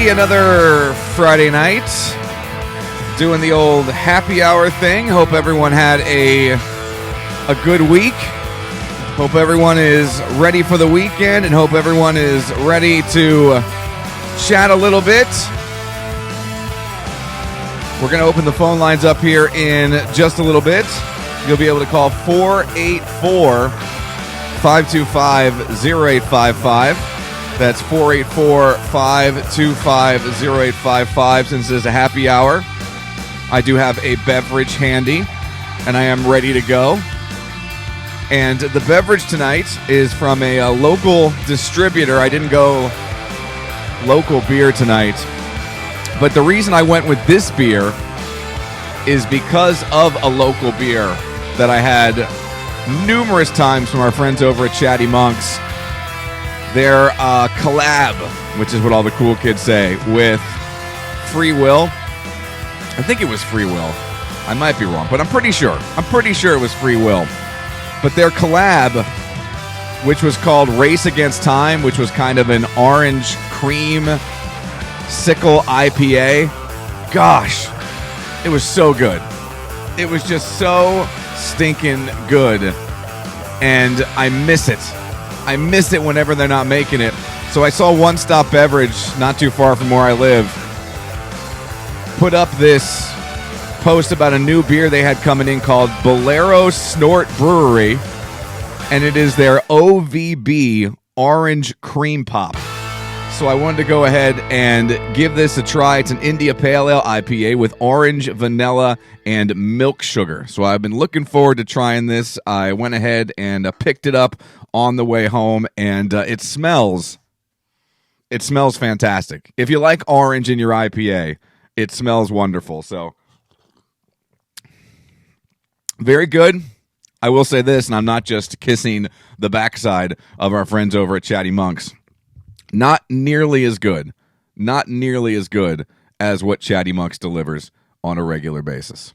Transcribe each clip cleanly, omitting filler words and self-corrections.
everybody. Another Friday night. Doing the old happy hour thing. Hope everyone had a good week. Hope everyone is ready for the weekend and hope everyone is ready to chat a little bit. We're going to open the phone lines up here in just a little bit. You'll be able to call 484-525-0855. That's 484-525-0855. Since it's a happy hour, I do have a beverage handy, and I am ready to go. And the beverage tonight is from a local distributor. I didn't go local beer tonight, but the reason I went with this beer is because of a local beer that I had numerous times from our friends over at Chatty Monks. Their collab, which is what all the cool kids say, with Free Will. I think it was Free Will. I might be wrong, but I'm pretty sure. It was Free Will. But their collab, which was called Race Against Time, which was kind of an orange cream sickle IPA. Gosh, it was so good. It was just so stinking good. And I miss it. I miss it whenever they're not making it. So I saw One Stop Beverage, not too far from where I live, put up this post about a new beer they had coming in called Bolero Snort Brewery, and it is their OVB Orange Cream Pop. So I wanted to go ahead and give this a try. It's an India Pale Ale IPA with orange, vanilla, and milk sugar. So I've been looking forward to trying this. I went ahead and picked it up on the way home, and it smells fantastic. If you like orange in your IPA, it smells wonderful. So very good. I will say this, and I'm not just kissing the backside of our friends over at Chatty Monks. Not nearly as good as what Chatty Monks delivers on a regular basis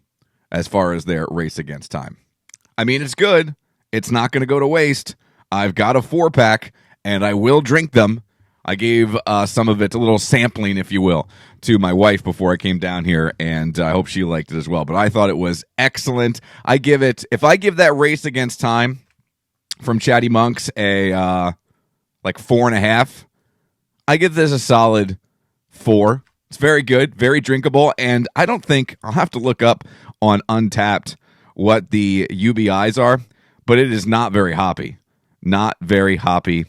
as far as their Race Against Time. I mean, it's good. It's not going to go to waste. I've got a 4-pack, and I will drink them. I gave some of it, a little sampling, if you will, to my wife before I came down here, and I hope she liked it as well. But I thought it was excellent. If I give that Race Against Time from Chatty Monks a 4.5, I give this a solid 4. It's very good, very drinkable, and I don't think, I'll have to look up on Untapped what the UBIs are, but it is not very hoppy. Not very hoppy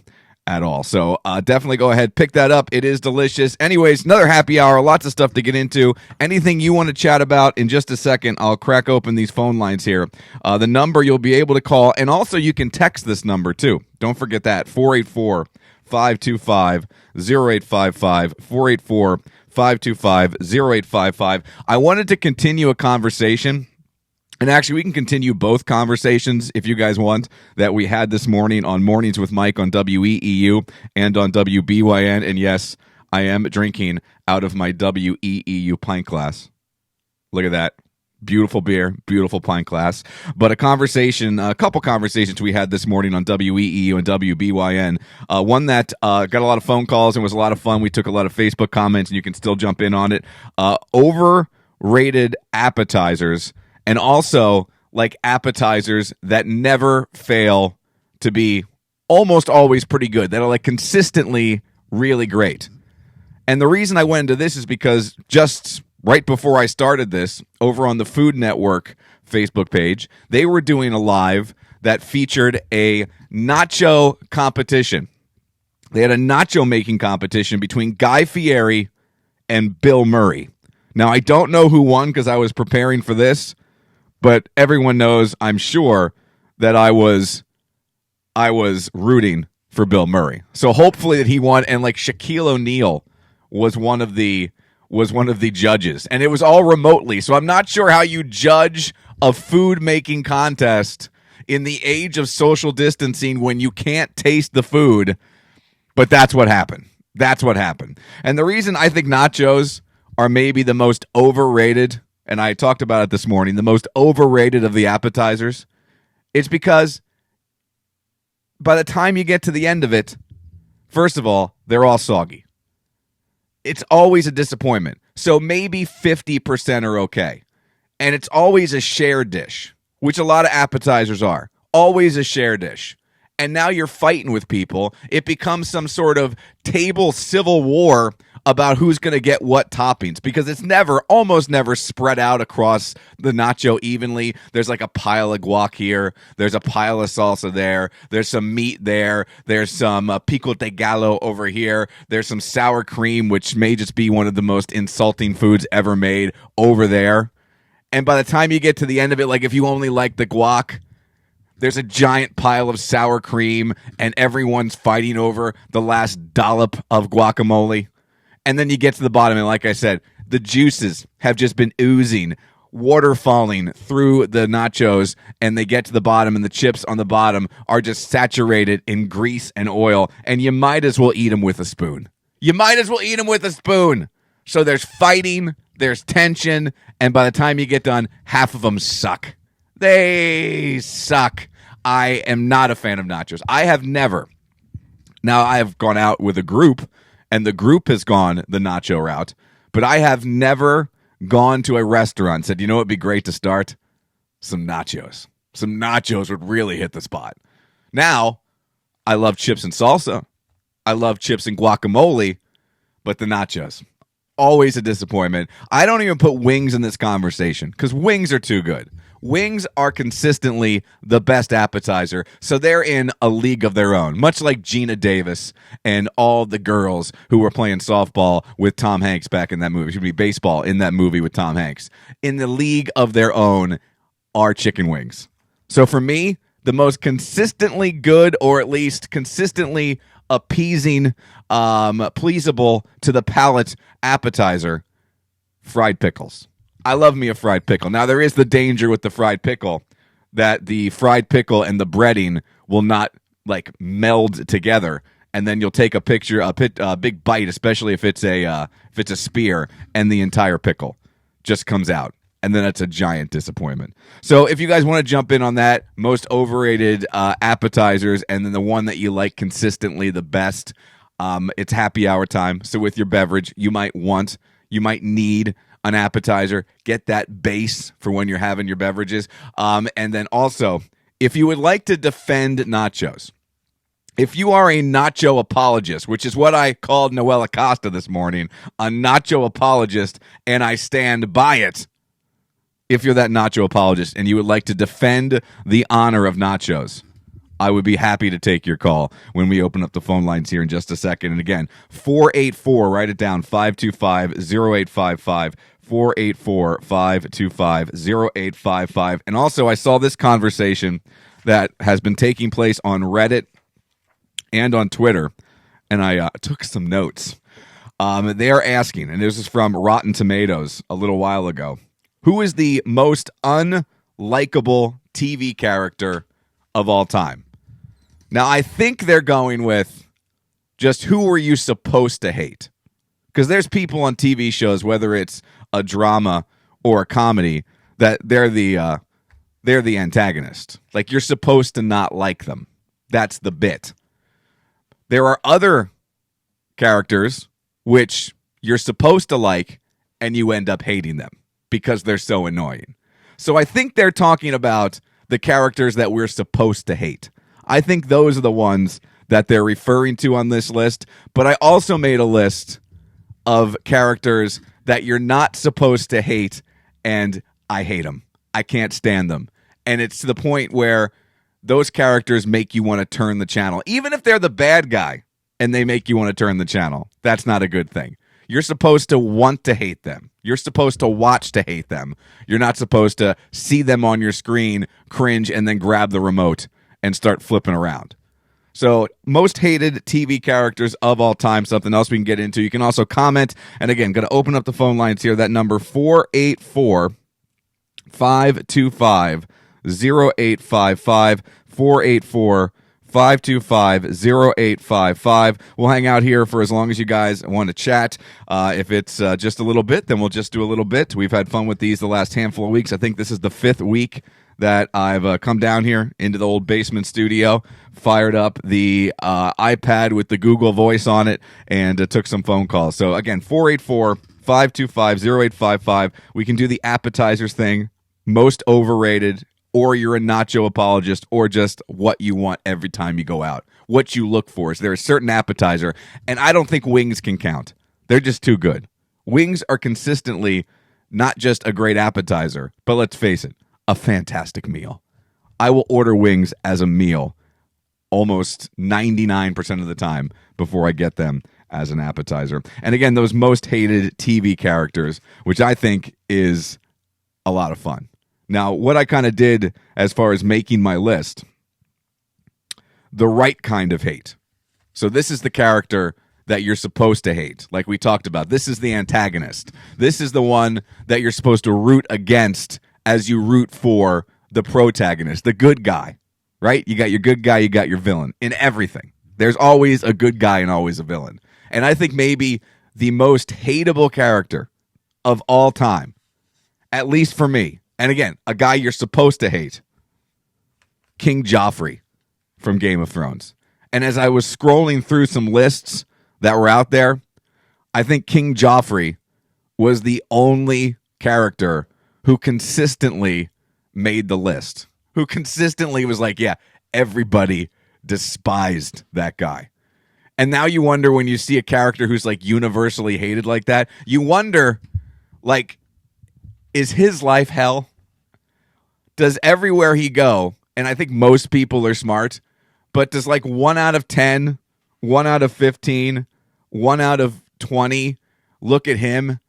at all. So definitely go ahead, pick that up. It is delicious. Anyways, another happy hour, lots of stuff to get into. Anything you want to chat about in just a second, I'll crack open these phone lines here. The number you'll be able to call, and also you can text this number too. Don't forget that, 484-525-0855, 484-525-0855. I wanted to continue a conversation. And actually, we can continue both conversations, if you guys want, that we had this morning on Mornings with Mike on WEEU and on WBYN. And yes, I am drinking out of my WEEU pint glass. Look at that. Beautiful beer, beautiful pint glass. But a couple conversations we had this morning on WEEU and WBYN. One that got a lot of phone calls and was a lot of fun. We took a lot of Facebook comments, and you can still jump in on it. Overrated appetizers. And also, like, appetizers that never fail to be almost always pretty good, that are, like, consistently really great. And the reason I went into this is because just right before I started this, over on the Food Network Facebook page, they were doing a live that featured a nacho competition. They had a nacho making competition between Guy Fieri and Bill Murray. Now, I don't know who won because I was preparing for this, but everyone knows, I'm sure, that I was rooting for Bill Murray. So hopefully that he won, and like Shaquille O'Neal was one of the judges, and it was all remotely. So I'm not sure how you judge a food making contest in the age of social distancing when you can't taste the food, but that's what happened. And the reason I think nachos are maybe the most overrated, and I talked about it this morning, the most overrated of the appetizers, it's because by the time you get to the end of it, first of all, they're all soggy. it's always a disappointment. So maybe 50% are okay. And it's always a shared dish, which a lot of appetizers are. Always a shared dish. And now you're fighting with people. It becomes some sort of table civil war about who's going to get what toppings, because it's almost never spread out across the nacho evenly. There's like a pile of guac here. There's a pile of salsa there. There's some meat there. There's some pico de gallo over here. There's some sour cream, which may just be one of the most insulting foods ever made, over there. And by the time you get to the end of it, like if you only like the guac, there's a giant pile of sour cream and everyone's fighting over the last dollop of guacamole. And then you get to the bottom, and like I said, the juices have just been oozing, water falling through the nachos, and they get to the bottom, and the chips on the bottom are just saturated in grease and oil, and you might as well eat them with a spoon. So there's fighting, there's tension, and by the time you get done, half of them suck. They suck. I am not a fan of nachos. I have gone out with a group, and the group has gone the nacho route, but I have never gone to a restaurant and said, you know what would be great to start? Some nachos. Some nachos would really hit the spot. Now, I love chips and salsa. I love chips and guacamole, but the nachos, always a disappointment. I don't even put wings in this conversation because wings are too good. Wings are consistently the best appetizer, so they're in a league of their own, much like Gina Davis and all the girls who were playing softball with Tom Hanks back in that movie. It should be baseball in that movie with Tom Hanks. In the league of their own are chicken wings. So for me, the most consistently good, or at least consistently appeasing, pleasable to the palate appetizer, fried pickles. I love me a fried pickle. Now, there is the danger with the fried pickle that the fried pickle and the breading will not like meld together, and then you'll take a picture, a big bite, especially if it's a spear, and the entire pickle just comes out, and then it's a giant disappointment. So, if you guys want to jump in on that, most overrated appetizers, and then the one that you like consistently the best, it's happy hour time. So, with your beverage, you might need an appetizer, get that base for when you're having your beverages. And then also, if you would like to defend nachos, if you are a nacho apologist, which is what I called Noel Acosta this morning, a nacho apologist, and I stand by it. If you're that nacho apologist and you would like to defend the honor of nachos, I would be happy to take your call when we open up the phone lines here in just a second. And again, 484, write it down, 525-0855, 484-525-0855. And also, I saw this conversation that has been taking place on Reddit and on Twitter, and I took some notes. They are asking, and this is from Rotten Tomatoes a little while ago, who is the most unlikable TV character of all time? Now, I think they're going with just who were you supposed to hate? Because there's people on TV shows, whether it's a drama or a comedy, that they're the antagonist. Like, you're supposed to not like them. That's the bit. There are other characters which you're supposed to like, and you end up hating them because they're so annoying. So I think they're talking about the characters that we're supposed to hate. I think those are the ones that they're referring to on this list. But I also made a list of characters that you're not supposed to hate, and I hate them. I can't stand them. And it's to the point where those characters make you want to turn the channel. Even if they're the bad guy and they make you want to turn the channel, that's not a good thing. You're supposed to want to hate them. You're supposed to watch to hate them. You're not supposed to see them on your screen, cringe, and then grab the remote and start flipping around. So, most hated TV characters of all time, something else we can get into. You can also comment. And again, going to open up the phone lines here. That number, 484-525-0855, 484-525-0855. We'll hang out here for as long as you guys want to chat. If it's just a little bit, then we'll just do a little bit. We've had fun with these the last handful of weeks. I think this is the 5th week that I've come down here into the old basement studio, fired up the iPad with the Google Voice on it, and took some phone calls. So again, 484-525-0855. We can do the appetizers thing, most overrated, or you're a nacho apologist, or just what you want every time you go out. What you look for. Is there a certain appetizer? And I don't think wings can count. They're just too good. Wings are consistently not just a great appetizer, but let's face it, a fantastic meal. I will order wings as a meal almost 99% of the time before I get them as an appetizer. And again, those most hated TV characters, which I think is a lot of fun. Now, what I kind of did as far as making my list, the right kind of hate. So this is the character that you're supposed to hate, like we talked about. This is the antagonist. This is the one that you're supposed to root against as you root for the protagonist, the good guy, right? You got your good guy, you got your villain in everything. There's always a good guy and always a villain. And I think maybe the most hateable character of all time, at least for me, and again, a guy you're supposed to hate, King Joffrey from Game of Thrones. And as I was scrolling through some lists that were out there, I think King Joffrey was the only character who consistently made the list, who consistently was like, yeah, everybody despised that guy. And now you wonder, when you see a character who's like universally hated like that, you wonder, like, is his life hell? Does everywhere he go, and I think most people are smart, but does like 1 out of 10, 1 out of 15, 1 out of 20 look at him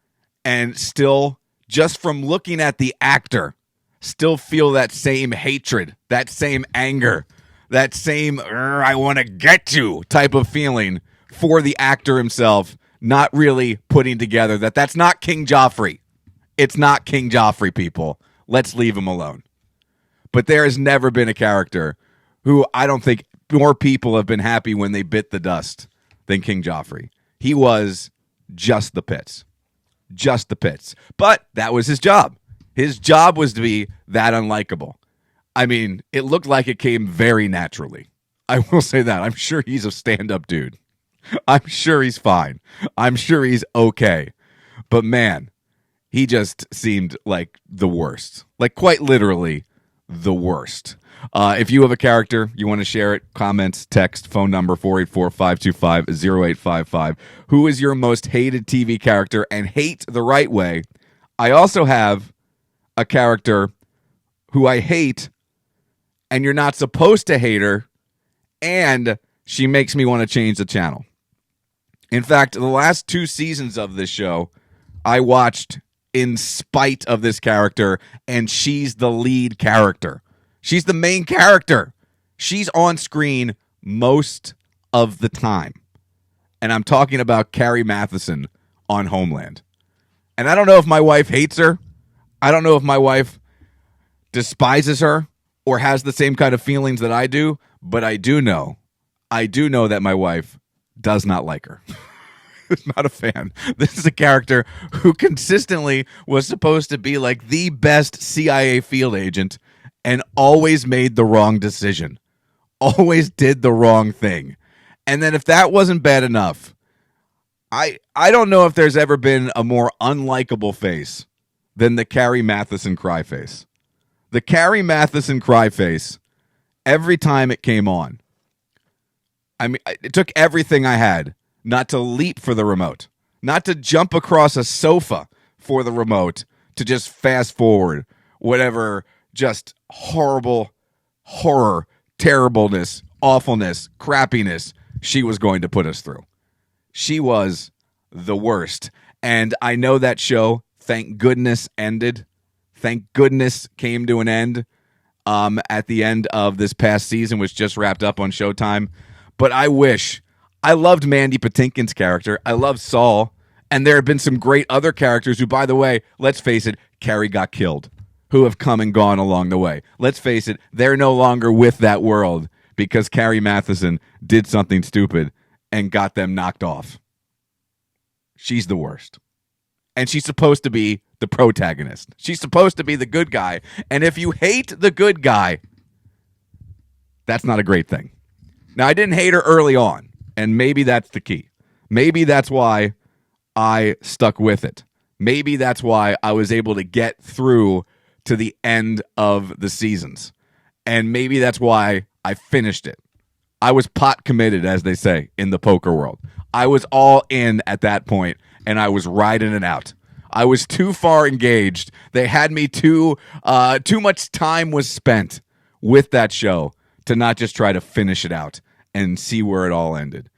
and still, just from looking at the actor, still feel that same hatred, that same anger, that same I want to get you type of feeling for the actor himself, not really putting together that that's not King Joffrey. It's not King Joffrey, people. Let's leave him alone. But there has never been a character who I don't think more people have been happy when they bit the dust than King Joffrey. He was just the pits. Just the pits. But that was his job. His job was to be that unlikable. I mean, it looked like it came very naturally. I will say that. I'm sure he's a stand-up dude. I'm sure he's fine. I'm sure he's okay. But man, he just seemed like the worst. Like quite literally the worst. If you have a character, you want to share it, comments, text, phone number 484-525-0855. Who is your most hated TV character, and hate the right way? I also have a character who I hate, and you're not supposed to hate her, and she makes me want to change the channel. In fact, the last 2 seasons of this show, I watched in spite of this character, and she's the lead character. She's the main character. She's on screen most of the time. And I'm talking about Carrie Mathison on Homeland. And I don't know if my wife hates her. I don't know if my wife despises her or has the same kind of feelings that I do, but I do know that my wife does not like her. Is not a fan. This is a character who consistently was supposed to be like the best CIA field agent and always made the wrong decision. Always did the wrong thing. And then if that wasn't bad enough, I don't know if there's ever been a more unlikable face than the Carrie Mathison cry face. The Carrie Mathison cry face, every time it came on, I mean, it took everything I had not to leap for the remote, not to jump across a sofa for the remote, to just fast forward whatever just horrible horror, terribleness, awfulness, crappiness she was going to put us through. She was the worst. And I know that show, thank goodness, ended. Thank goodness came to an end at the end of this past season, which just wrapped up on Showtime. But I loved Mandy Patinkin's character. I love Saul. And there have been some great other characters who, by the way, let's face it, Carrie got killed, who have come and gone along the way. Let's face it, they're no longer with that world because Carrie Mathison did something stupid and got them knocked off. She's the worst. And she's supposed to be the protagonist. She's supposed to be the good guy. And if you hate the good guy, that's not a great thing. Now, I didn't hate her early on, and maybe that's the key. Maybe that's why I stuck with it. Maybe that's why I was able to get through to the end of the seasons. And maybe that's why I finished it. I was pot committed, as they say in the poker world. I was all in at that point, and I was riding it out. I was too far engaged. They had me too much time was spent with that show to not just try to finish it out and see where it all ended.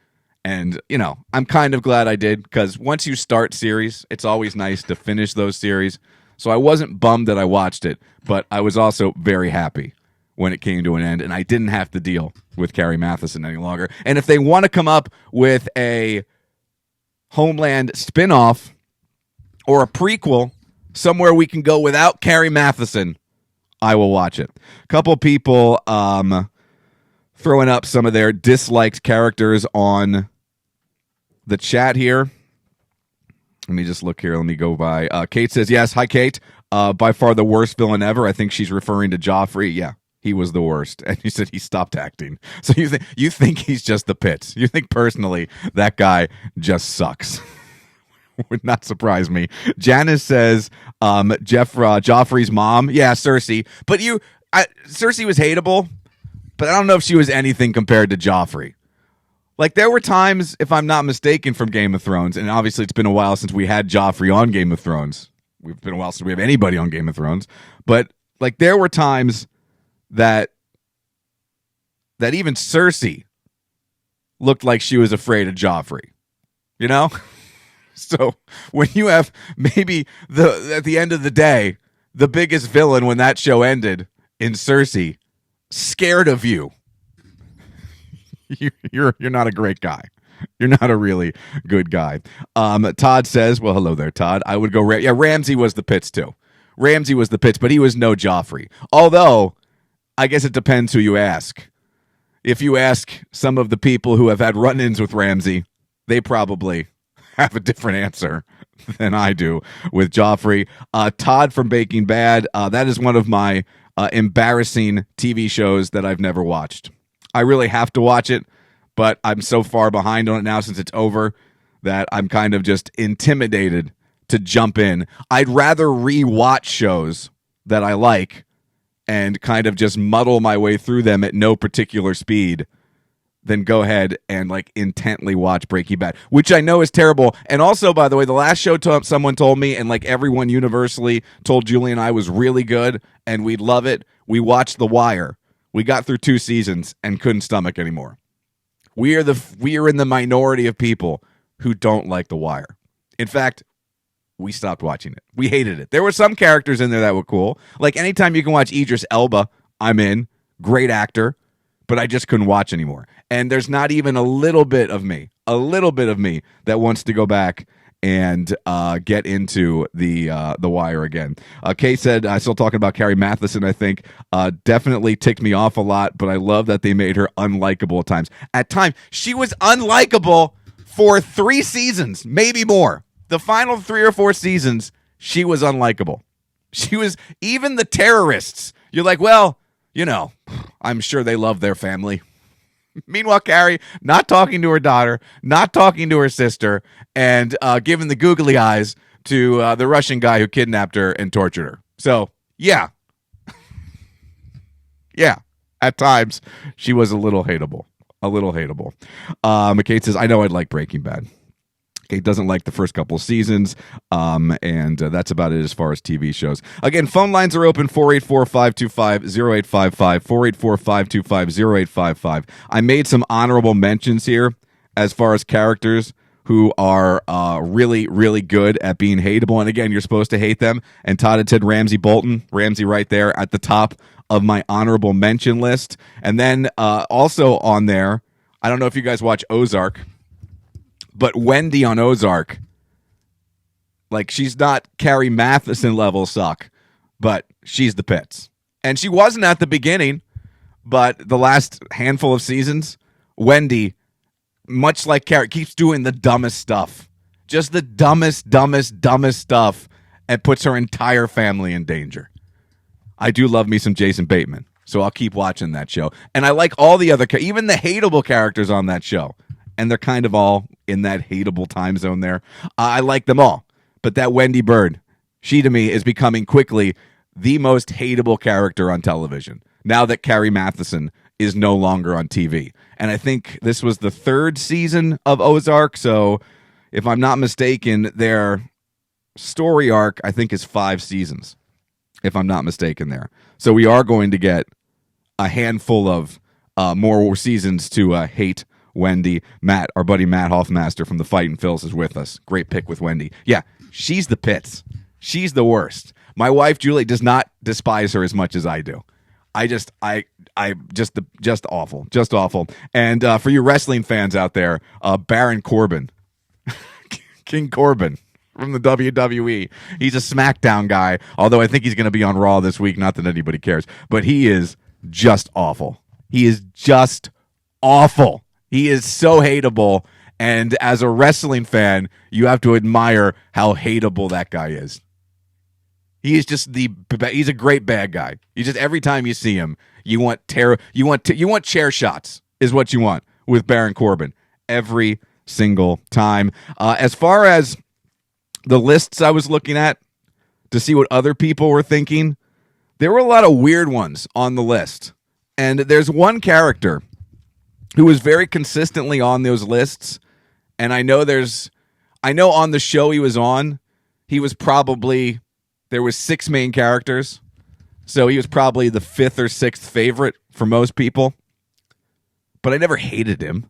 And, you know, I'm kind of glad I did, because once you start series, it's always nice to finish those series. So I wasn't bummed that I watched it, but I was also very happy when it came to an end, and I didn't have to deal with Carrie Mathison any longer. And if they want to come up with a Homeland spinoff or a prequel somewhere we can go without Carrie Mathison, I will watch it. A couple people throwing up some of their disliked characters on the chat here. Let me just look here. Let me go by. Kate says, yes. Hi, Kate. By far the worst villain ever. I think she's referring to Joffrey. Yeah, he was the worst. And you said he stopped acting. So you think he's just the pits. You think personally that guy just sucks. Would not surprise me. Janice says, Joffrey's mom. Yeah, Cersei. But Cersei was hateable, but I don't know if she was anything compared to Joffrey. Like, there were times, if I'm not mistaken, from Game of Thrones, and obviously it's been a while since we had Joffrey on Game of Thrones. It's been a while since we have anybody on Game of Thrones. But, like, there were times that even Cersei looked like she was afraid of Joffrey. You know? So when you have maybe at the end of the day, the biggest villain when that show ended in Cersei scared of you, you're not a great guy. You're not a really good guy. Todd says, well, hello there, Todd. I would go, Ramsay was the pits too. Ramsay was the pits, but he was no Joffrey. Although, I guess it depends who you ask. If you ask some of the people who have had run-ins with Ramsay, they probably have a different answer than I do with Joffrey. Todd from Breaking Bad, that is one of my embarrassing TV shows that I've never watched. I really have to watch it, but I'm so far behind on it now since it's over that I'm kind of just intimidated to jump in. I'd rather re-watch shows that I like and kind of just muddle my way through them at no particular speed than go ahead and like intently watch Breaking Bad, which I know is terrible. And also, by the way, the last show someone told me, and like everyone universally told Julie and I, was really good and we'd love it. We watched The Wire. We got through 2 seasons and couldn't stomach anymore. We are in the minority of people who don't like The Wire. In fact, we stopped watching it. We hated it. There were some characters in there that were cool. Like anytime you can watch Idris Elba, I'm in. Great actor. But I just couldn't watch anymore. And there's not even a little bit of me that wants to go back and get into the Wire again. Kay said, still talking about Carrie Mathison, I think, definitely ticked me off a lot, but I love that they made her unlikable at times. At times, she was unlikable for 3 seasons, maybe more. The final 3 or 4 seasons, she was unlikable. She was, even the terrorists, you're like, well, you know, I'm sure they love their family. Meanwhile, Carrie, not talking to her daughter, not talking to her sister, and giving the googly eyes to the Russian guy who kidnapped her and tortured her. So, yeah. Yeah, at times, she was a little hateable. Kate says, I know I'd like Breaking Bad. Kate doesn't like the first couple seasons, and that's about it as far as TV shows. Again, phone lines are open, 484-525-0855, 484-525-0855. I made some honorable mentions here as far as characters who are really, really good at being hateable. And again, you're supposed to hate them. And Todd had said Ramsay Bolton. Ramsay right there at the top of my honorable mention list. And then also on there, I don't know if you guys watch Ozark, but Wendy on Ozark, like, she's not Carrie Mathison level suck, but she's the pits. And she wasn't at the beginning, but the last handful of seasons, Wendy, much like Carrie, keeps doing the dumbest stuff. Just the dumbest stuff. and puts her entire family in danger. I do love me some Jason Bateman, so I'll keep watching that show. And I like all the other, even the hateable characters on that show. And they're kind of all in that hateable time zone there. I like them all. But that Wendy Bird, she to me is becoming quickly the most hateable character on television now that Carrie Matheson is no longer on TV. And I think this was the 3rd season of Ozark. So if I'm not mistaken, their story arc, I think, is 5 seasons, if I'm not mistaken there. So we are going to get a handful of more seasons to hate Wendy. Matt, our buddy Matt Hoffmaster from the Fightin' Phils is with us. Great pick with Wendy. Yeah, she's the pits. She's the worst. My wife, Julie, does not despise her as much as I do. Just awful. Just awful. And for you wrestling fans out there, Baron Corbin, King Corbin from the WWE. He's a SmackDown guy, although I think he's going to be on Raw this week. Not that anybody cares, but he is just awful. He is just awful. He is so hateable. And as a wrestling fan, you have to admire how hateable that guy is. He is just he's a great bad guy. You just, every time you see him, you want chair shots is what you want with Baron Corbin every single time. As far as the lists I was looking at to see what other people were thinking, there were a lot of weird ones on the list. And there's one character who was very consistently on those lists. And I know on the show he was on, there was 6 main characters. So he was probably the 5th or 6th favorite for most people. But I never hated him.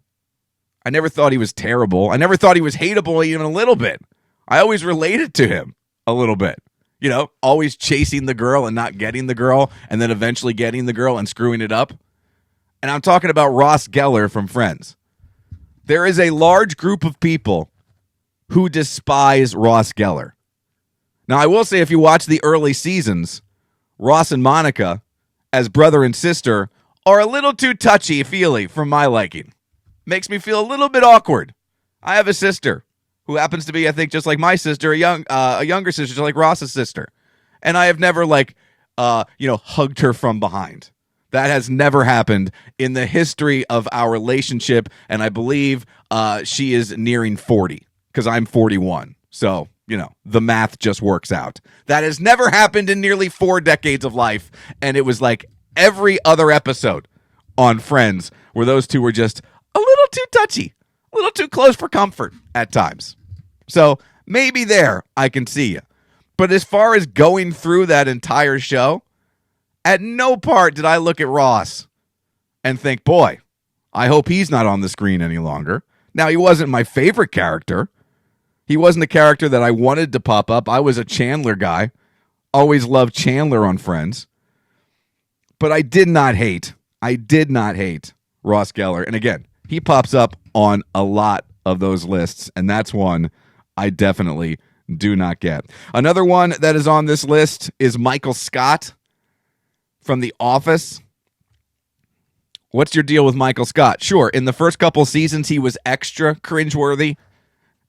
I never thought he was terrible. I never thought he was hateable even a little bit. I always related to him a little bit. You know, always chasing the girl and not getting the girl, and then eventually getting the girl and screwing it up. And I'm talking about Ross Geller from Friends. There is a large group of people who despise Ross Geller. Now, I will say, if you watch the early seasons, Ross and Monica, as brother and sister, are a little too touchy-feely for my liking. Makes me feel a little bit awkward. I have a sister who happens to be, I think, just like my sister, a younger sister, just like Ross's sister. And I have never, hugged her from behind. That has never happened in the history of our relationship, and I believe she is nearing 40, because I'm 41. So, the math just works out. That has never happened in nearly 4 decades of life, and it was like every other episode on Friends where those two were just a little too touchy, a little too close for comfort at times. So maybe there I can see you. But as far as going through that entire show, at no part did I look at Ross and think, boy, I hope he's not on the screen any longer. Now, he wasn't my favorite character. He wasn't a character that I wanted to pop up. I was a Chandler guy. Always loved Chandler on Friends. But I did not hate Ross Geller. And again, he pops up on a lot of those lists, and that's one I definitely do not get. Another one that is on this list is Michael Scott from The Office. What's your deal with Michael Scott? Sure, in the first couple seasons, he was extra cringeworthy,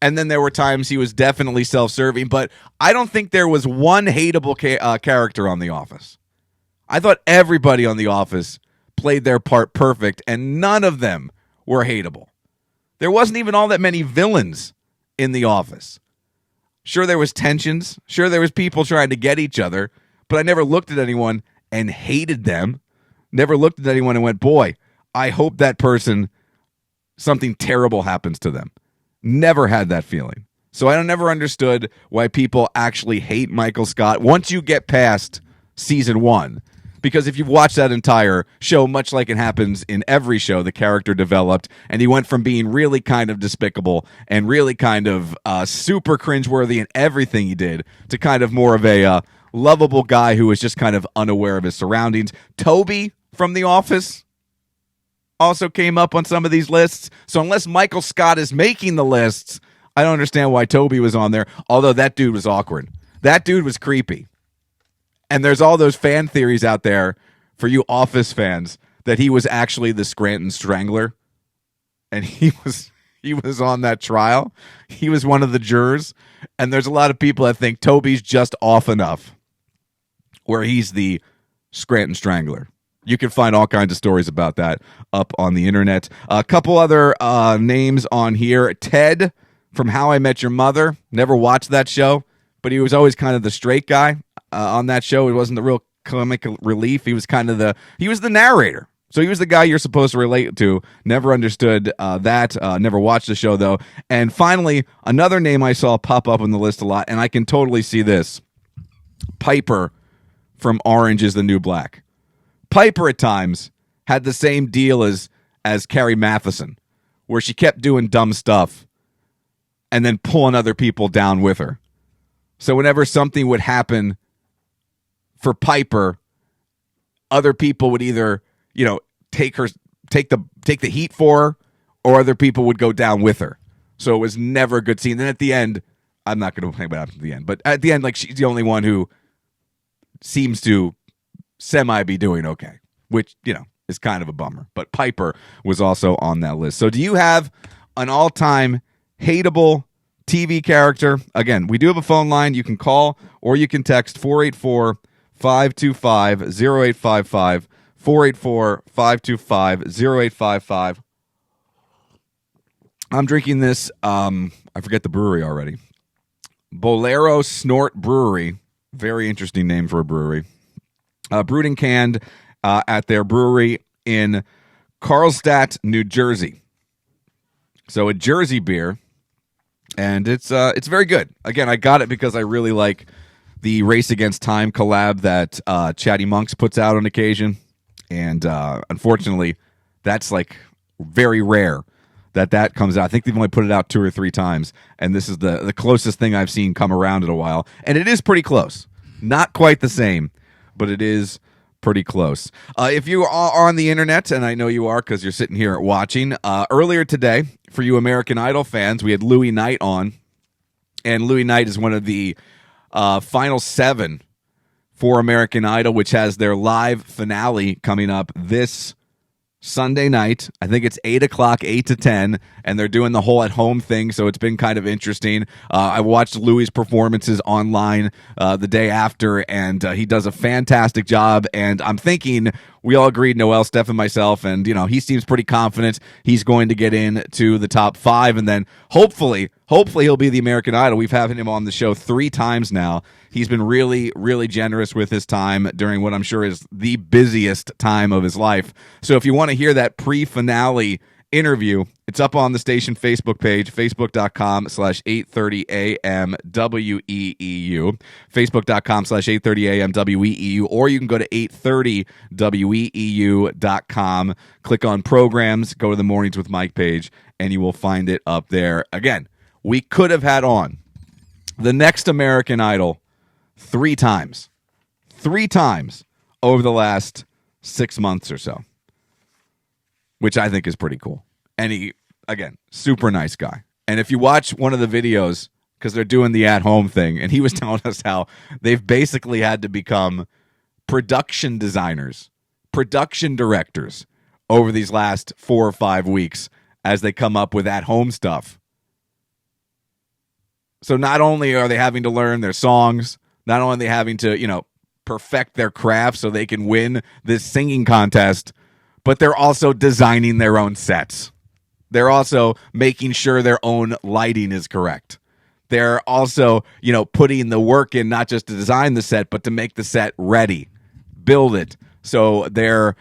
and then there were times he was definitely self-serving, but I don't think there was one hateable character on The Office. I thought everybody on The Office played their part perfect, and none of them were hateable. There wasn't even all that many villains in The Office. Sure, there was tensions. Sure, there was people trying to get each other, but I never looked at anyone and hated them. Never looked at anyone and went, boy, I hope that person, something terrible happens to them. Never had that feeling. So I never understood why people actually hate Michael Scott once you get past season 1. Because if you've watched that entire show, much like it happens in every show, the character developed, and he went from being really kind of despicable and really kind of super cringeworthy in everything he did to kind of more of a lovable guy who was just kind of unaware of his surroundings. Toby from The Office also came up on some of these lists. So unless Michael Scott is making the lists, I don't understand why Toby was on there, although that dude was awkward. That dude was creepy. And there's all those fan theories out there for you Office fans that he was actually the Scranton Strangler. And he he was on that trial. He was one of the jurors, and there's a lot of people that think Toby's just off enough where he's the Scranton Strangler. You can find all kinds of stories about that up on the internet. A couple other names on here. Ted from How I Met Your Mother. Never watched that show, but he was always kind of the straight guy on that show. He wasn't the real comic relief. He was the narrator. So he was the guy you're supposed to relate to. Never understood that. Never watched the show, though. And finally, another name I saw pop up on the list a lot, and I can totally see this. Piper from Orange is the New Black. Piper at times had the same deal as Carrie Matheson, where she kept doing dumb stuff and then pulling other people down with her. So whenever something would happen for Piper, other people would either, take the heat for her, or other people would go down with her. So it was never a good scene. Then at the end, I'm not going to complain about it at the end, but at the end, like, she's the only one who seems to semi be doing okay, which, is kind of a bummer. But Piper was also on that list. So do you have an all-time hateable TV character? Again, we do have a phone line. You can call or you can text 484-525-0855, 484-525-0855. I'm drinking this, I forget the brewery already. Bolero Snort Brewery. Very interesting name for a brewery. Brewed and canned at their brewery in Carlstadt, New Jersey. So a Jersey beer, and it's very good. Again, I got it because I really like the Race Against Time collab that Chatty Monks puts out on occasion, and unfortunately, that's like very rare that comes out. I think they've only put it out 2 or 3 times, and this is the closest thing I've seen come around in a while, and it is pretty close. Not quite the same, but it is pretty close. If you are on the internet, and I know you are because you're sitting here watching, earlier today, for you American Idol fans, we had Louis Knight on, and Louis Knight is one of the final 7 for American Idol, which has their live finale coming up this Sunday night. I think it's 8 o'clock, 8 to 10, and they're doing the whole at-home thing, so it's been kind of interesting. I watched Louis' performances online the day after, and he does a fantastic job, and I'm thinking, we all agreed, Noel, Steph, and myself, and, he seems pretty confident he's going to get into the top 5, and then hopefully he'll be the American Idol. We've had him on the show 3 times now. He's been really, really generous with his time during what I'm sure is the busiest time of his life. So if you want to hear that pre-finale interview, it's up on the station Facebook page, facebook.com/830amweeu, facebook.com/830amweeu, or you can go to 830weeu.com, click on programs, go to the Mornings with Mike page, and you will find it up there. Again, we could have had on the next American Idol 3 times over the last 6 months or so, which I think is pretty cool. And he, again, super nice guy. And if you watch one of the videos, because they're doing the at-home thing, and he was telling us how they've basically had to become production designers, production directors over these last 4 or 5 weeks as they come up with at-home stuff. So not only are they having to learn their songs, not only are they having to, perfect their craft so they can win this singing contest, but they're also designing their own sets. They're also making sure their own lighting is correct. They're also, putting the work in not just to design the set, but to make the set ready, build it. So their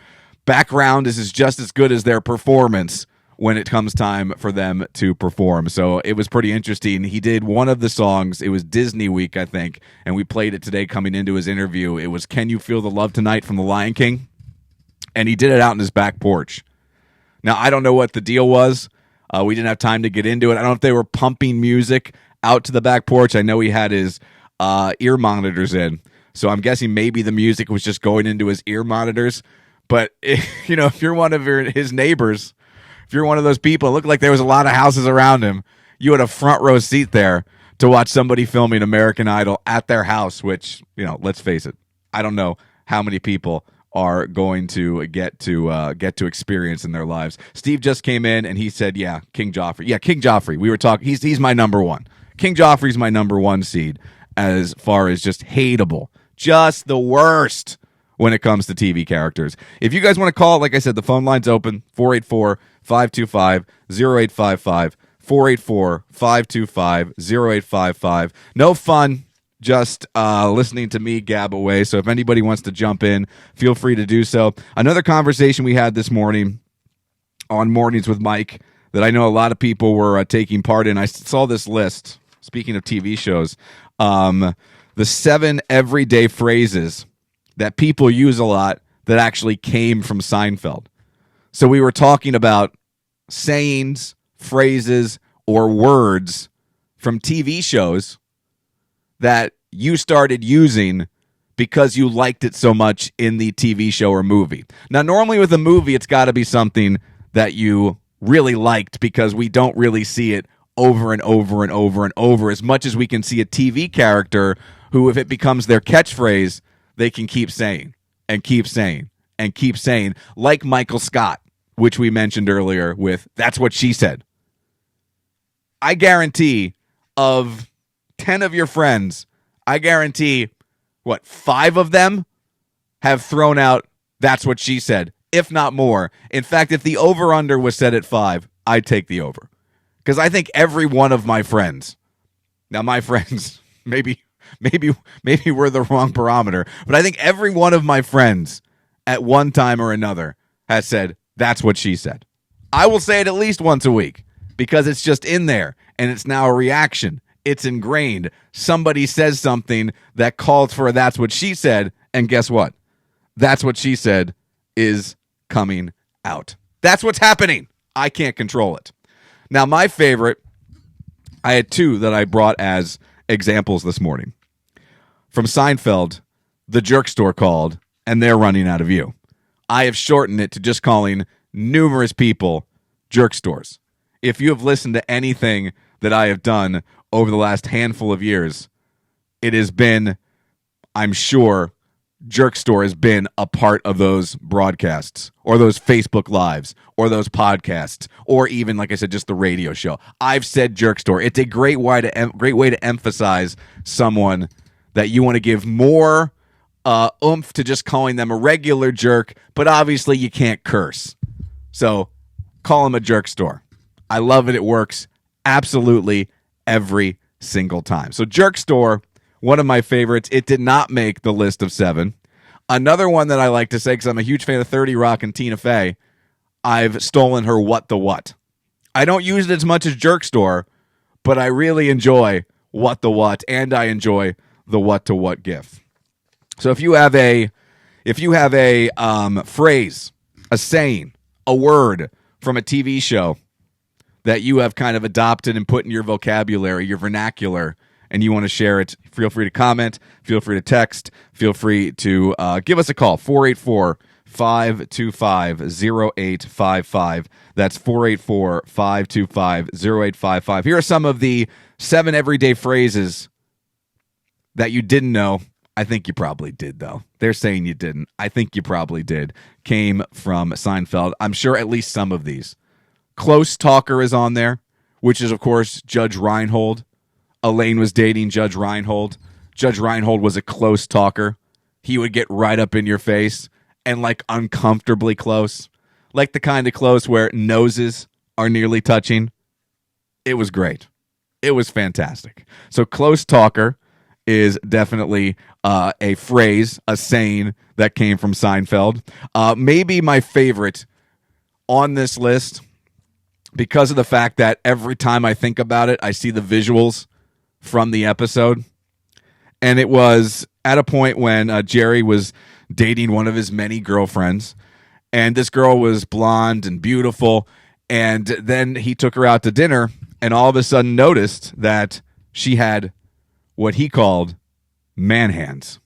background is just as good as their performance when it comes time for them to perform. So it was pretty interesting. He did one of the songs. It was Disney Week, I think, and we played it today coming into his interview. It was Can You Feel the Love Tonight from The Lion King, and he did it out in his back porch. Now, I don't know what the deal was. We didn't have time to get into it. I don't know if they were pumping music out to the back porch. I know he had his ear monitors in, so I'm guessing maybe the music was just going into his ear monitors. But, if you're one of his neighbors, if you're one of those people, it looked like there was a lot of houses around him, you had a front row seat there to watch somebody filming American Idol at their house, which, let's face it, I don't know how many people are going to get to experience in their lives. Steve just came in and he said, "Yeah, King Joffrey. Yeah, King Joffrey. We were talking. He's my number one. King Joffrey's my number one seed as far as just hateable, just the worst when it comes to TV characters. If you guys want to call, like I said, the phone line's open 484-525-0855. 484-525-0855. No fun, just listening to me gab away. So if anybody wants to jump in, feel free to do so. Another conversation we had this morning on Mornings with Mike that I know a lot of people were taking part in. I saw this list, speaking of TV shows, the 7 everyday phrases that people use a lot that actually came from Seinfeld. So we were talking about sayings, phrases, or words from TV shows that you started using because you liked it so much in the TV show or movie. Now, normally with a movie, it's got to be something that you really liked because we don't really see it over and over and over and over as much as we can see a TV character who, if it becomes their catchphrase, they can keep saying and keep saying and keep saying, like Michael Scott, which we mentioned earlier with "That's What She Said." I guarantee of 10 of your friends, I guarantee, 5 of them have thrown out "That's what she said," if not more. In fact, if the over-under was set at 5, I'd take the over. Because I think every one of my friends, now my friends, maybe we're the wrong barometer, but I think every one of my friends at one time or another has said, "That's what she said." I will say it at least once a week because it's just in there and it's now a reaction. It's ingrained. Somebody says something that calls for a "that's what she said," and guess what? That's what she said is coming out. That's what's happening. I can't control it. Now, my favorite, I had 2 that I brought as examples this morning. From Seinfeld, the jerk store called, and they're running out of you. I have shortened it to just calling numerous people jerk stores. If you have listened to anything that I have done over the last handful of years, it has been, I'm sure, jerk store has been a part of those broadcasts or those Facebook Lives or those podcasts or even, like I said, just the radio show. I've said jerk store. It's a great way to emphasize someone that you want to give more oomph to just calling them a regular jerk, but obviously you can't curse. So call them a jerk store. I love it. It works absolutely every single time. So jerk store, one of my favorites. It did not make the list of 7. Another one that I like to say, because I'm a huge fan of 30 Rock and Tina Fey, I've stolen her "what the what." I don't use it as much as jerk store, but I really enjoy "what the what," and I enjoy the "what to what" gif. So if you have a phrase, a saying, a word from a TV show that you have kind of adopted and put in your vocabulary, your vernacular, and you want to share it, feel free to comment, feel free to text, feel free to give us a call, 484-525-0855. That's 484-525-0855. Here are some of the 7 everyday phrases that you didn't know. I think you probably did, though. They're saying you didn't. I think you probably did. Came from Seinfeld. I'm sure at least some of these. Close talker is on there, which is, of course, Judge Reinhold. Elaine was dating Judge Reinhold. Judge Reinhold was a close talker. He would get right up in your face and, like, uncomfortably close. Like the kind of close where noses are nearly touching. It was great. It was fantastic. So close talker is definitely a phrase, a saying that came from Seinfeld. Maybe my favorite on this list, because of the fact that every time I think about it, I see the visuals from the episode. And it was at a point when Jerry was dating one of his many girlfriends. And this girl was blonde and beautiful. And then he took her out to dinner and all of a sudden noticed that she had what he called man hands.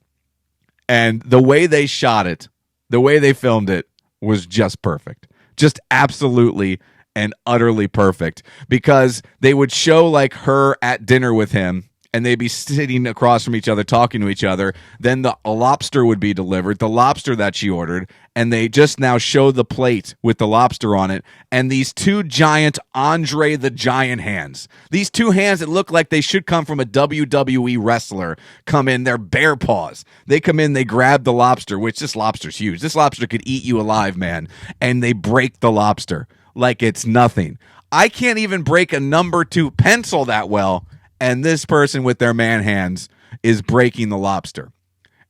And the way they shot it, the way they filmed it was just perfect. Just absolutely and utterly perfect, because they would show like her at dinner with him and they'd be sitting across from each other talking to each other. Then a lobster would be delivered, the lobster that she ordered, and they just now show the plate with the lobster on it, and these two giant Andre the Giant hands. These two hands that look like they should come from a WWE wrestler come in, they're bare paws. They come in, they grab the lobster, which this lobster's huge. This lobster could eat you alive, man, and they break the lobster like it's nothing. I can't even break a number 2 pencil that well, and this person with their man hands is breaking the lobster.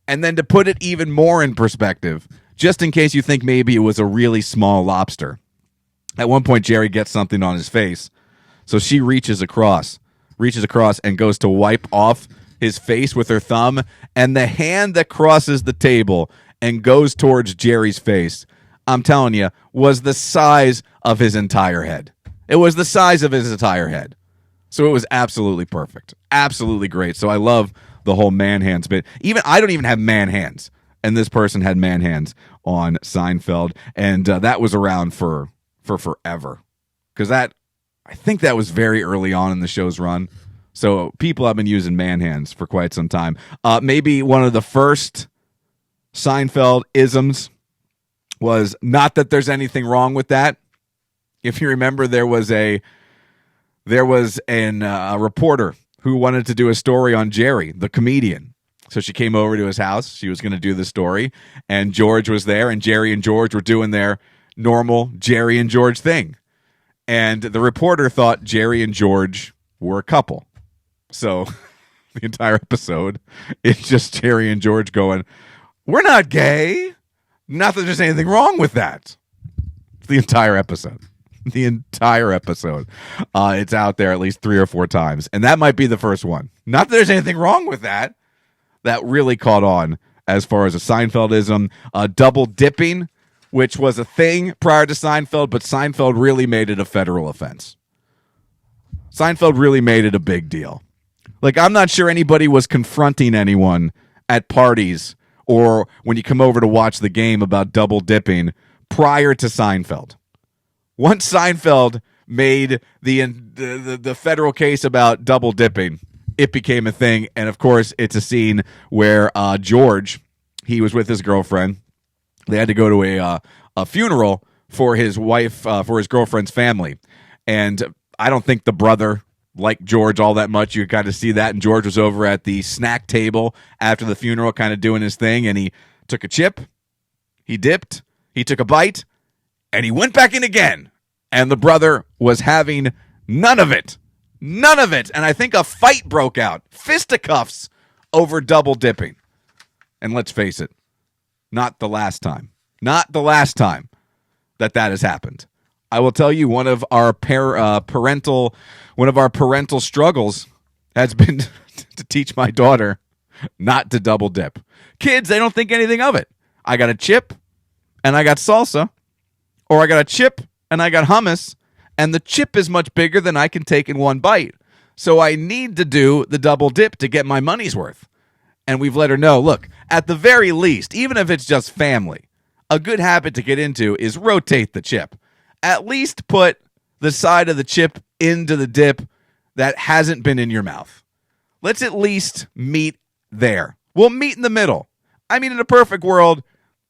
And then to put it even more in perspective, just in case you think maybe it was a really small lobster, at one point Jerry gets something on his face, so she reaches across and goes to wipe off his face with her thumb, and the hand that crosses the table and goes towards Jerry's face, I'm telling you, was the size of his entire head. It was the size of his entire head. So it was absolutely perfect. Absolutely great. So I love the whole man hands bit. I don't even have man hands. And this person had man hands on Seinfeld. And that was around for forever. Because I think that was very early on in the show's run. So people have been using man hands for quite some time. Maybe one of the first Seinfeld isms was, not that there's anything wrong with that. If you remember, there was a reporter who wanted to do a story on Jerry, the comedian. So she came over to his house. She was going to do the story, and George was there, and Jerry and George were doing their normal Jerry and George thing. And the reporter thought Jerry and George were a couple. So the entire episode is just Jerry and George going, "We're not gay. Not that there's anything wrong with that." The entire episode. The entire episode. It's out there at least 3 or 4 times. And that might be the first one. Not that there's anything wrong with that. That really caught on as far as a Seinfeldism. Double dipping, which was a thing prior to Seinfeld, but Seinfeld really made it a federal offense. Seinfeld really made it a big deal. Like, I'm not sure anybody was confronting anyone at parties or when you come over to watch the game about double dipping prior to Seinfeld. Once Seinfeld made the federal case about double dipping, it became a thing. And of course, it's a scene where George, he was with his girlfriend. They had to go to a funeral for his wife, for his girlfriend's family. And I don't think the brother liked George all that much. You kind of see that. And George was over at the snack table after the funeral, kind of doing his thing. And he took a chip, he dipped, he took a bite, and he went back in again. And the brother was having none of it. None of it. And I think a fight broke out. Fisticuffs over double dipping. And let's face it, not the last time. Not the last time that has happened. I will tell you, one of our parental struggles has been to teach my daughter not to double dip. Kids, they don't think anything of it. I got a chip and I got salsa, or I got a chip and I got hummus, and the chip is much bigger than I can take in one bite. So I need to do the double dip to get my money's worth. And we've let her know, look, at the very least, even if it's just family, a good habit to get into is rotate the chip. At least put the side of the chip into the dip that hasn't been in your mouth. Let's at least meet there. We'll meet in the middle. I mean, in a perfect world,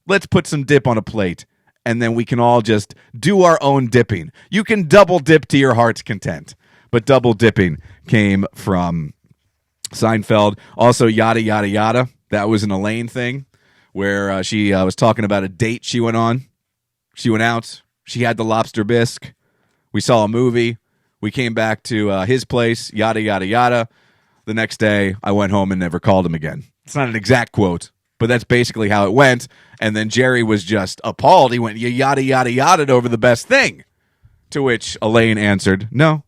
let's put some dip on a plate, and then we can all just do our own dipping. You can double dip to your heart's content. But double dipping came from Seinfeld. Also, yada, yada, yada. That was an Elaine thing where she was talking about a date she went on. She went out. She had the lobster bisque. We saw a movie. We came back to his place, yada, yada, yada. The next day, I went home and never called him again. It's not an exact quote, but that's basically how it went. And then Jerry was just appalled. He went, you yada, yada, yada over the best thing. To which Elaine answered, no,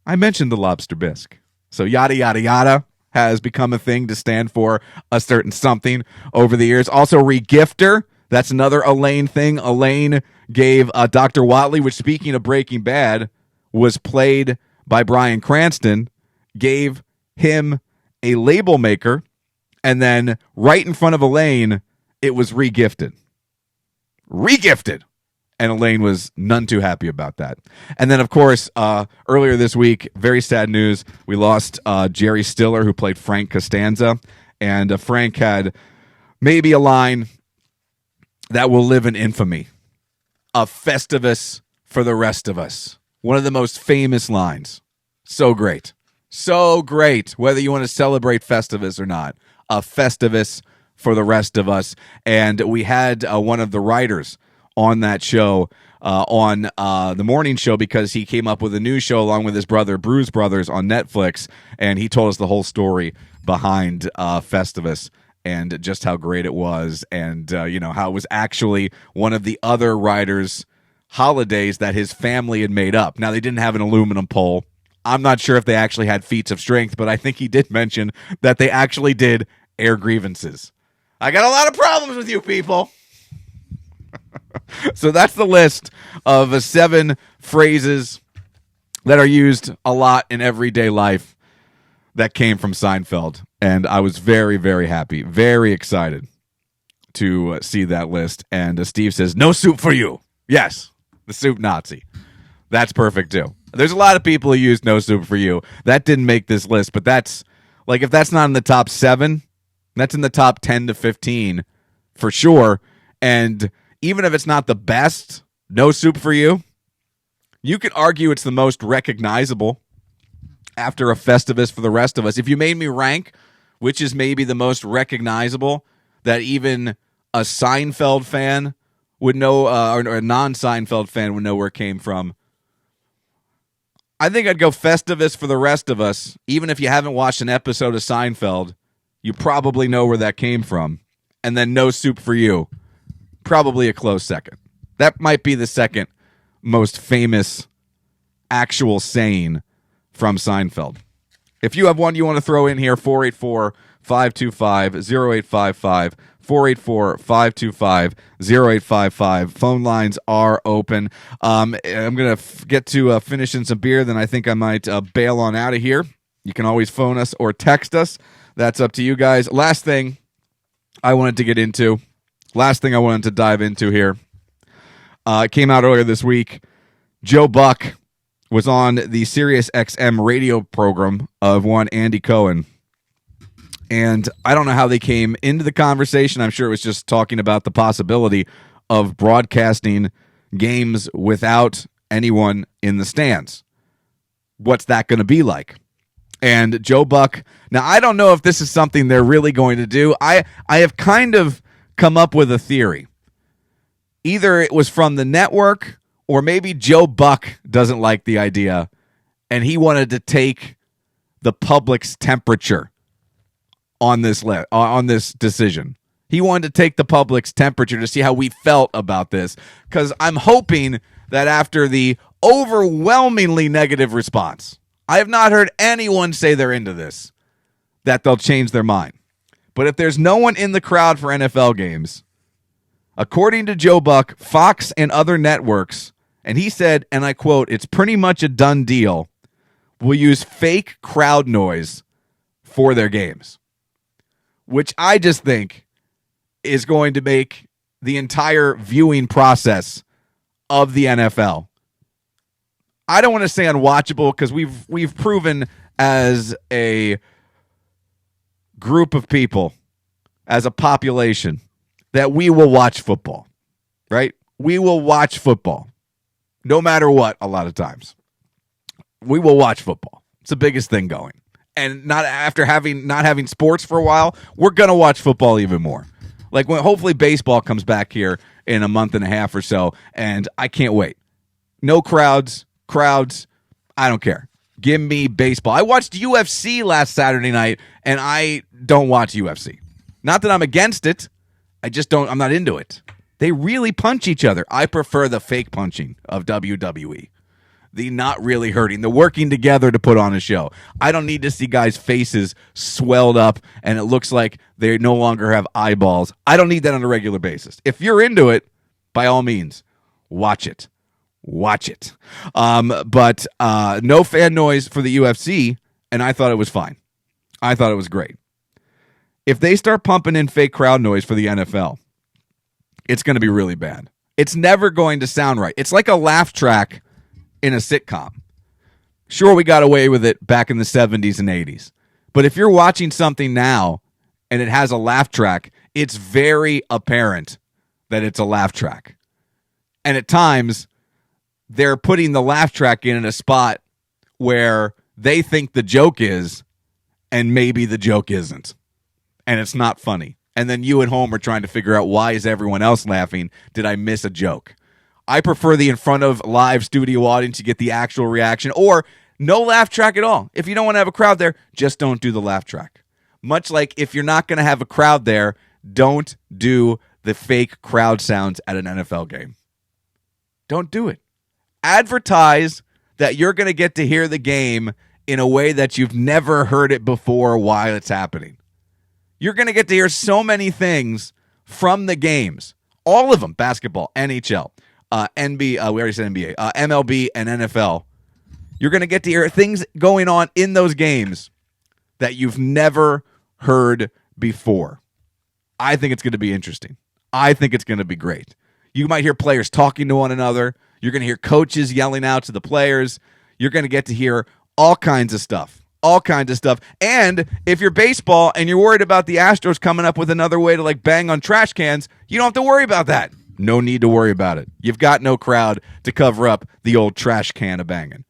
I mentioned the lobster bisque. So yada, yada, yada has become a thing to stand for a certain something over the years. Also, regifter. That's another Elaine thing. Elaine gave Dr. Watley, which, speaking of Breaking Bad, was played by Bryan Cranston, gave him a label maker, and then right in front of Elaine, it was regifted. Regifted. And Elaine was none too happy about that. And then, of course, earlier this week, very sad news. We lost Jerry Stiller, who played Frank Costanza. And Frank had maybe a line that will live in infamy. A Festivus for the rest of us. One of the most famous lines. So great. So great, whether you want to celebrate Festivus or not. A Festivus for the rest of us. And we had one of the writers on that show, on the morning show, because he came up with a new show along with his brother, Bruce Brothers, on Netflix, and he told us the whole story behind Festivus and just how great it was, and how it was actually one of the other writers' holidays that his family had made up. Now, they didn't have an aluminum pole. I'm not sure if they actually had feats of strength, but I think he did mention that they actually did air grievances. I got a lot of problems with you people. So that's the list of 7 phrases that are used a lot in everyday life that came from Seinfeld. And I was very, very happy, very excited to see that list. And Steve says, no soup for you. Yes, the soup Nazi. That's perfect, too. There's a lot of people who use no soup for you. That didn't make this list, but that's, like, if that's not in the top 7, that's in the top 10 to 15 for sure. And even if it's not the best, no soup for you, you could argue it's the most recognizable after a Festivus for the rest of us. If you made me rank which is maybe the most recognizable that even a Seinfeld fan would know, or a non-Seinfeld fan would know where it came from, I think I'd go Festivus for the rest of us. Even if you haven't watched an episode of Seinfeld, you probably know where that came from. And then no soup for you. Probably a close second. That might be the second most famous actual saying from Seinfeld. If you have one you want to throw in here, 484-525-0855, 484-525-0855. Phone lines are open. I'm going to get to finishing some beer, then I think I might bail on out of here. You can always phone us or text us. That's up to you guys. Last thing I wanted to dive into here. It came out earlier this week. Joe Buck was on the Sirius XM radio program of one Andy Cohen. And I don't know how they came into the conversation. I'm sure it was just talking about the possibility of broadcasting games without anyone in the stands. What's that going to be like? And Joe Buck, now I don't know if this is something they're really going to do. I have kind of come up with a theory. Either it was from the network, or maybe Joe Buck doesn't like the idea and he wanted to take the public's temperature on this decision. He wanted to take the public's temperature to see how we felt about this, because I'm hoping that after the overwhelmingly negative response, I have not heard anyone say they're into this, that they'll change their mind. But if there's no one in the crowd for NFL games, according to Joe Buck, Fox and other networks, and he said, and I quote, "It's pretty much a done deal, will use fake crowd noise for their games," which I just think is going to make the entire viewing process of the NFL, I don't want to say unwatchable, because we've proven as a group of people, as a population, that we will watch football, right? We will watch football. No matter what, a lot of times. We will watch football. It's the biggest thing going. And not having sports for a while, we're going to watch football even more. Like, when hopefully baseball comes back here in a month and a half or so, and I can't wait. No crowds, I don't care. Give me baseball. I watched UFC last Saturday night, and I don't watch UFC. Not that I'm against it. I'm not into it. They really punch each other. I prefer the fake punching of WWE. The not really hurting, the working together to put on a show. I don't need to see guys' faces swelled up and it looks like they no longer have eyeballs. I don't need that on a regular basis. If you're into it, by all means, watch it. But no fan noise for the UFC, and I thought it was fine. I thought it was great. If they start pumping in fake crowd noise for the NFL, it's going to be really bad. It's never going to sound right. It's like a laugh track in a sitcom. Sure, we got away with it back in the 70s and 80s. But if you're watching something now and it has a laugh track, it's very apparent that it's a laugh track. And at times, they're putting the laugh track in a spot where they think the joke is, and maybe the joke isn't. And it's not funny. And then you at home are trying to figure out, why is everyone else laughing? Did I miss a joke? I prefer the in front of live studio audience to get the actual reaction, or no laugh track at all. If you don't want to have a crowd there, just don't do the laugh track. Much like if you're not going to have a crowd there, don't do the fake crowd sounds at an NFL game. Don't do it. Advertise that you're going to get to hear the game in a way that you've never heard it before while it's happening. You're going to get to hear so many things from the games. All of them, basketball, NHL, NBA, we already said NBA, MLB, and NFL. You're going to get to hear things going on in those games that you've never heard before. I think it's going to be interesting. I think it's going to be great. You might hear players talking to one another. You're going to hear coaches yelling out to the players. You're going to get to hear all kinds of stuff. All kinds of stuff. And if you're baseball and you're worried about the Astros coming up with another way to like bang on trash cans, you don't have to worry about that. No need to worry about it. You've got no crowd to cover up the old trash can of banging.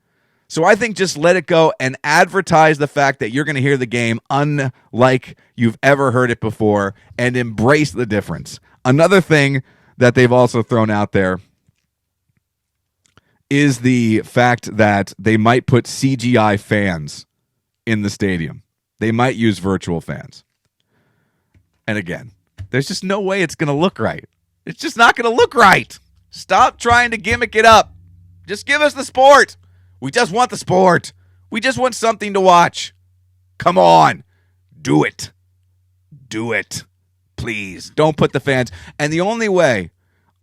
So I think just let it go and advertise the fact that you're going to hear the game unlike you've ever heard it before, and embrace the difference. Another thing that they've also thrown out there is the fact that they might put CGI fans in the stadium. They might use virtual fans. And again, there's just no way it's going to look right. It's just not going to look right. Stop trying to gimmick it up. Just give us the sport. We just want the sport. We just want something to watch. Come on. Do it. Do it. Please. Don't put the fans. And the only way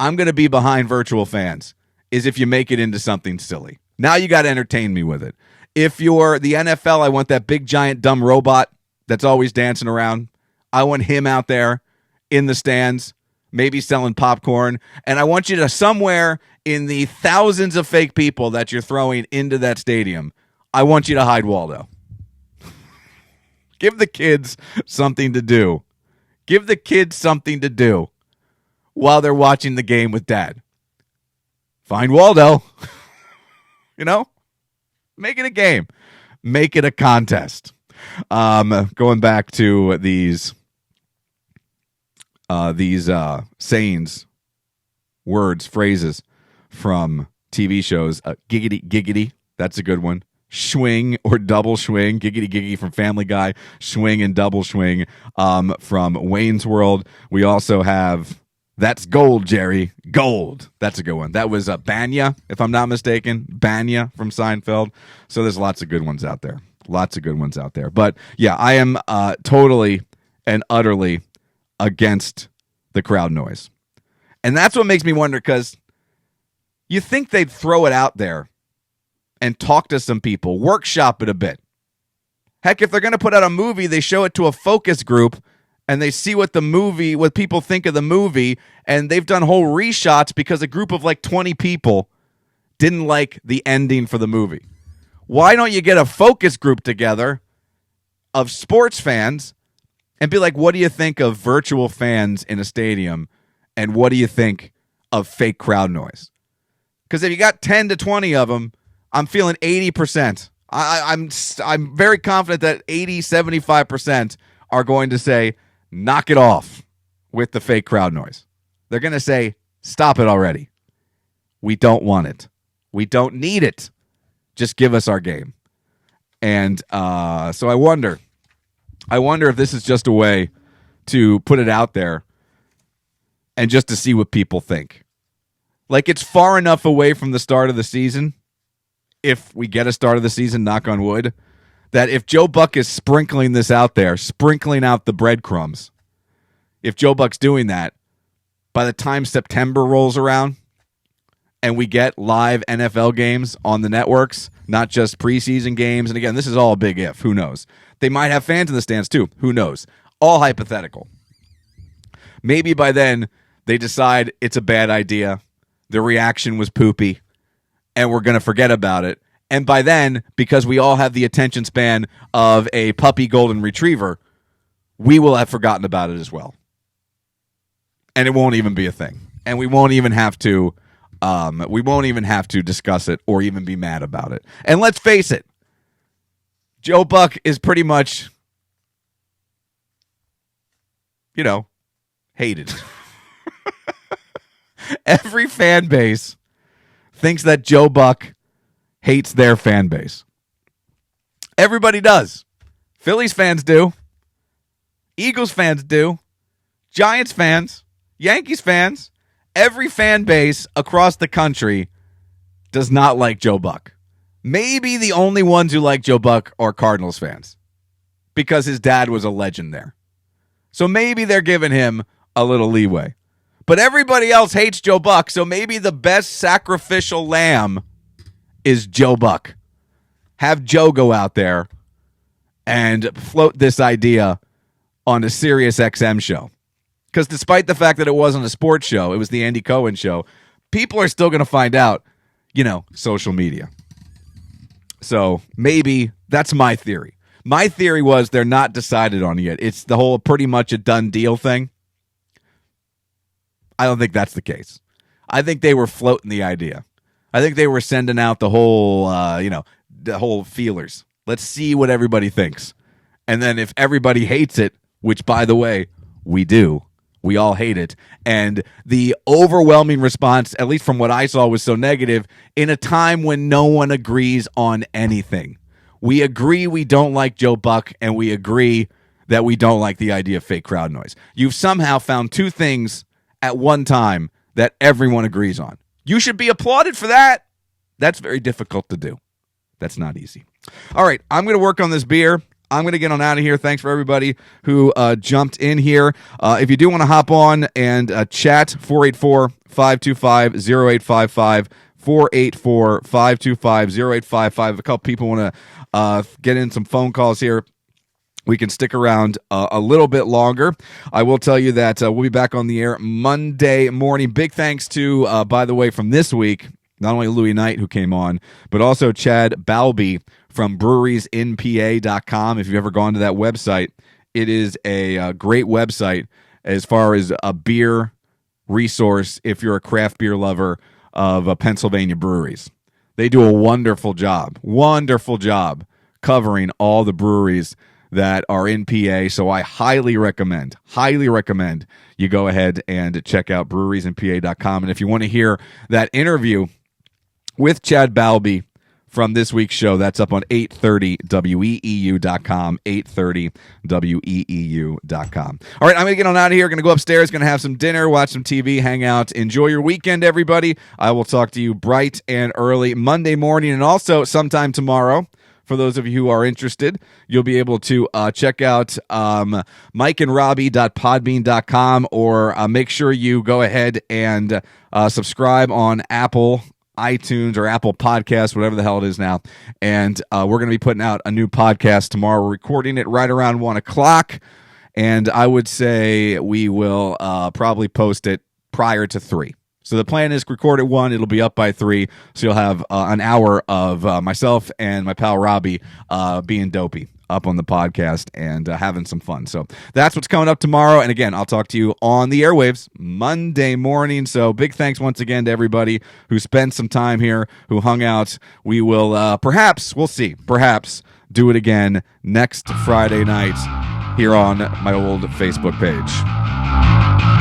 I'm going to be behind virtual fans is if you make it into something silly. Now you got to entertain me with it. If you're the NFL, I want that big, giant, dumb robot that's always dancing around. I want him out there in the stands, maybe selling popcorn. And I want you to, somewhere in the thousands of fake people that you're throwing into that stadium, I want you to hide Waldo. Give the kids something to do. Give the kids something to do while they're watching the game with Dad. Find Waldo. You know? Make it a game. Make it a contest. Going back to these sayings, words, phrases from TV shows. Giggity, giggity. That's a good one. Swing or double swing. Giggity, giggity from Family Guy. Swing and double swing from Wayne's World. We also have... That's gold, Jerry. Gold. That's a good one. That was Banya, if I'm not mistaken. Banya from Seinfeld. So there's lots of good ones out there. Lots of good ones out there. But yeah, I am totally and utterly against the crowd noise. And that's what makes me wonder, because you think they'd throw it out there and talk to some people, workshop it a bit. Heck, if they're going to put out a movie, they show it to a focus group and they see what people think of the movie, and they've done whole reshots because a group of like 20 people didn't like the ending for the movie. Why don't you get a focus group together of sports fans and be like, what do you think of virtual fans in a stadium, and what do you think of fake crowd noise? Because if you got 10 to 20 of them, I'm feeling 80%. I'm very confident that 80, 75% are going to say, knock it off with the fake crowd noise. They're going to say, stop it already. We don't want it. We don't need it. Just give us our game. And so I wonder if this is just a way to put it out there and just to see what people think. Like, it's far enough away from the start of the season, if we get a start of the season, knock on wood, that if Joe Buck is sprinkling this out there, sprinkling out the breadcrumbs, if Joe Buck's doing that, by the time September rolls around and we get live NFL games on the networks, not just preseason games, and again, this is all a big if, who knows? They might have fans in the stands too, who knows? All hypothetical. Maybe by then they decide it's a bad idea the reaction was poopy, and we're going to forget about it. And by then, because we all have the attention span of a puppy golden retriever, we will have forgotten about it as well. And it won't even be a thing. And we won't even have to discuss it or even be mad about it. And let's face it, Joe Buck is pretty much, hated. Every fan base thinks that Joe Buck hates their fan base. Everybody does. Phillies fans do. Eagles fans do. Giants fans. Yankees fans. Every fan base across the country does not like Joe Buck. Maybe the only ones who like Joe Buck are Cardinals fans because his dad was a legend there. So maybe they're giving him a little leeway. But everybody else hates Joe Buck, so maybe the best sacrificial lamb is Joe Buck. Have Joe go out there and float this idea on a Sirius XM show. Because despite the fact that it wasn't a sports show, it was the Andy Cohen show, people are still going to find out, social media. So maybe that's my theory. My theory was they're not decided on yet. It's the whole pretty much a done deal thing. I don't think that's the case. I think they were floating the idea. I think they were sending out the whole, the whole feelers. Let's see what everybody thinks. And then if everybody hates it, which, by the way, we do. We all hate it. And the overwhelming response, at least from what I saw, was so negative in a time when no one agrees on anything. We agree we don't like Joe Buck, and we agree that we don't like the idea of fake crowd noise. You've somehow found two things at one time that everyone agrees on. You should be applauded for that. That's very difficult to do. That's not easy. All right, I'm going to work on this beer. I'm going to get on out of here. Thanks for everybody who jumped in here. If you do want to hop on and chat, 484-525-0855, 484-525-0855. A couple people want to get in some phone calls here. We can stick around a little bit longer. I will tell you that we'll be back on the air Monday morning. Big thanks to, by the way, from this week, not only Louis Knight, who came on, but also Chad Balby from breweriesinpa.com. If you've ever gone to that website, it is a great website as far as a beer resource if you're a craft beer lover of Pennsylvania breweries. They do a wonderful job covering all the breweries that are in PA, so I highly recommend you go ahead and check out breweriesinpa.com. And if you want to hear that interview with Chad Balby from this week's show, that's up on 830weeu.com, 830weeu.com. All right, I'm going to get on out of here. Going to go upstairs, going to have some dinner, watch some TV, hang out. Enjoy your weekend, everybody. I will talk to you bright and early Monday morning and also sometime tomorrow. For those of you who are interested, you'll be able to check out mikeandrobbie.podbean.com or make sure you go ahead and subscribe on Apple iTunes or Apple Podcasts, whatever the hell it is now. And we're going to be putting out a new podcast tomorrow. We're recording it right around 1 o'clock. And I would say we will probably post it prior to 3. So the plan is record at 1, it'll be up by 3, so you'll have an hour of myself and my pal Robbie being dopey up on the podcast and having some fun. So that's what's coming up tomorrow. And again, I'll talk to you on the airwaves Monday morning. So big thanks once again to everybody who spent some time here, who hung out. We will perhaps do it again next Friday night here on my old Facebook page.